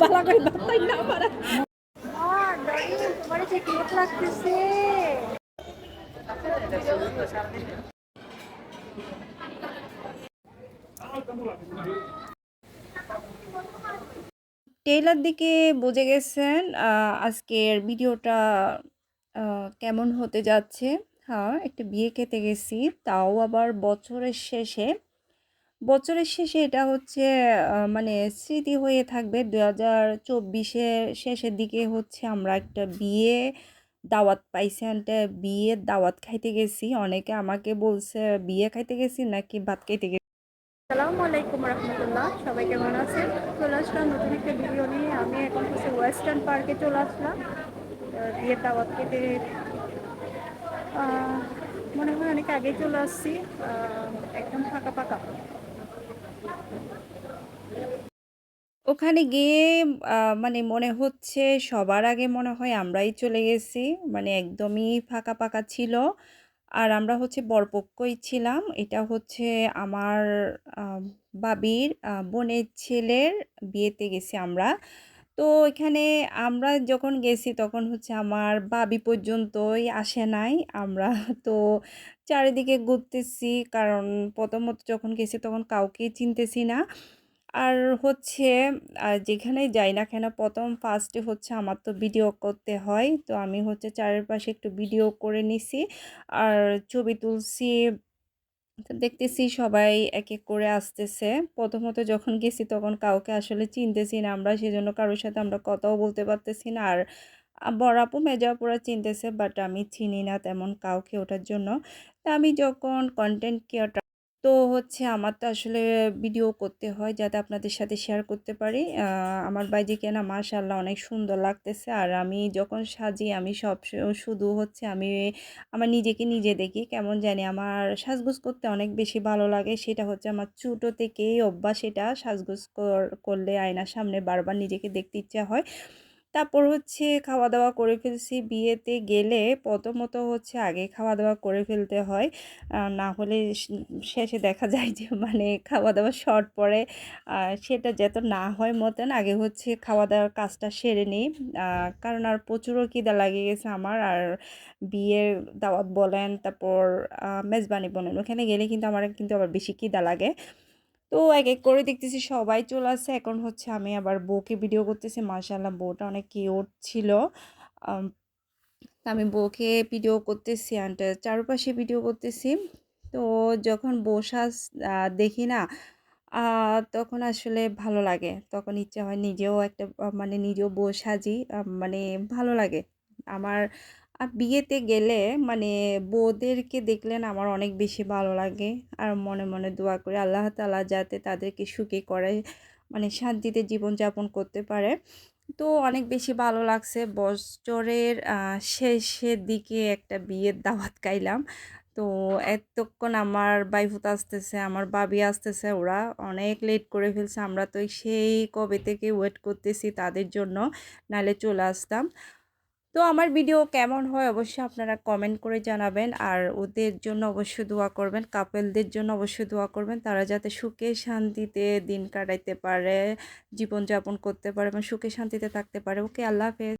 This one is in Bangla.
বালা করে ধরতাই না পারে। তোমার যে কিউট লাগতেছে। টেইলার দিকে বুঝে গেছেন আজকের ভিডিওটা কেমন হতে যাচ্ছে। হ্যাঁ, একটা বিয়ে খেতে গেছি, তাও আবার বছরের শেষে এটা হচ্ছে মানে স্মৃতি হয়ে থাকবে। 2024-এর শেষের দিকে হচ্ছে আমরা একটা দাওয়াত পাইছি, একটা বিয়ের দাওয়াত খাইতে গেছি। অনেকে আমাকে বলছে বিয়ে খাইতে গেছি নাকি ভাত খাইতে গেছি। আসসালামু আলাইকুম রহমতুল্লাহ, সবাই কেমন আছেন? চলে আসলাম নতুন একটা ভিডিও নিয়ে। আমি এখন হচ্ছে ওয়েস্টার্ন পার্কে চলে আসলাম বিয়ের দাওয়াত খেতে। মনে হয় অনেক আগে চলে আসছি, একদম ফাঁকা ফাঁকা। ওখানে গিয়ে মানে মনে হচ্ছে সবার আগে মনে হয় আমরাই চলে গেছি। মানে একদমই ফাঁকা ফাঁকা ছিল। আর আমরা হচ্ছে বরপক্ষই ছিলাম। এটা হচ্ছে আমার আহ, বাবির বোনের ছেলের বিয়েতে গেছি আমরা। তো এখানে আমরা যখন গেছি তখন হচ্ছে আমার বাবি পর্যন্তই আসে নাই। আমরা তো চারিদিকে ঘুরতেছি, কারণ প্রথমত যখন গেছি তখন কাউকেই চিনতেছি না। আর হচ্ছে যেখানেই যাই না কেন প্রথম ফার্স্টে হচ্ছে আমার তো ভিডিও করতে হয়, তো আমি হচ্ছে চারিপাশে একটু ভিডিও করে নিছি আর ছবি তুলছি। তো দেখতেছি সবাই এক এক করে আসতেছে। প্রথমত যখন গেছি তখন কাউকে আসলে চিনতেছি না আমরা, সেজন্য কারোর সাথে আমরা কথাও বলতে পারতেছি না। আর বড় আপু মেজো আপুরা চিনতেছে, বাট আমি চিনি না তেমন কাউকে, ওটার জন্য। তা আমি যখন কন্টেন্ট ক্রিয়েটর, তো হচ্ছে আমার তো আসলে ভিডিও করতে হয় যাতে আপনাদের সাথে শেয়ার করতে পারি। আমার বাইজিকে না মাশাআল্লাহ অনেক সুন্দর লাগতেছে। আর আমি যখন সাজি আমি শুধু হচ্ছে আমি আমার নিজেকে নিজে দেখি, কেমন জানি আমার সাজগোজ করতে অনেক বেশি ভালো লাগে। সেটা হচ্ছে আমার ছোটো থেকেই অভ্যাস, এটা সাজগোজ করলে আয়নার সামনে বারবার নিজেকে দেখতে ইচ্ছা হয়। তারপর হচ্ছে খাওয়া দাওয়া করে ফেলছি। বিয়েতে গেলে প্রথমত হচ্ছে আগে খাওয়া দাওয়া করে ফেলতে হয়, না হলে শেষে দেখা যায় যে মানে খাওয়া দাওয়া শর্ট পড়ে। সেটা যাতে না হয় মতন আগে হচ্ছে খাওয়া দাওয়ার কাজটা সেরে নিই, কারণ আর প্রচুরও খিদা লাগে গেছে আমার। আর বিয়ের দাওয়াত বলেন, তারপর মেজবানি বলেন, ওখানে গেলে কিন্তু আমার কিন্তু আবার বেশি খিদা লাগে। তো এক এক করে দেখতেছি সবাই চলে আসছে। এখন হচ্ছে আমি আবার বউকে ভিডিও করতেছি। মাশাআল্লাহ বউটা অনেক কিউট ছিল। আম, তা আমি বউকে ভিডিও করতেছি অ্যান্ড চারপাশে ভিডিও করতেছি। তো যখন বউ সাজ দেখি না, তখন আসলে ভালো লাগে। তখন ইচ্ছা হয় নিজেও একটা মানে নিজেও বউ সাজি, মানে ভালো লাগে আমার। বিয়েতে গেলে মানে বউদেরকে দেখলে না আমার অনেক বেশি ভালো লাগে। আর মনে মনে দোয়া করি আল্লাহ তাআলা যাতে তাদেরকে সুখী করে, মানে শান্তিতে জীবনযাপন করতে পারে। তো অনেক বেশি ভালো লাগছে। বছরের শেষের দিকে একটা বিয়ের দাওয়াত খাইলাম। তো এতক্ষণ আমার ভাইফোঁতা আসতেছে, আমার ভাবি আসতেছে, ওরা অনেক লেট করে ফেলছে। আমরা তো সেই কবে থেকে ওয়েট করতেছি তাদের জন্য, নাহলে চলে আসতাম। তো আমার ভিডিও কেমন হয় অবশ্যই আপনারা কমেন্ট করে জানাবেন। আর ওদের জন্য অবশ্যই দোয়া করবেন, কাপেলদের জন্য অবশ্যই দোয়া করবেন, তারা যাতে সুখে শান্তিতে দিন কাটাইতে পারে, জীবনযাপন করতে পারে এবং সুখে শান্তিতে থাকতে পারে। ওকে, আল্লাহ হাফেজ।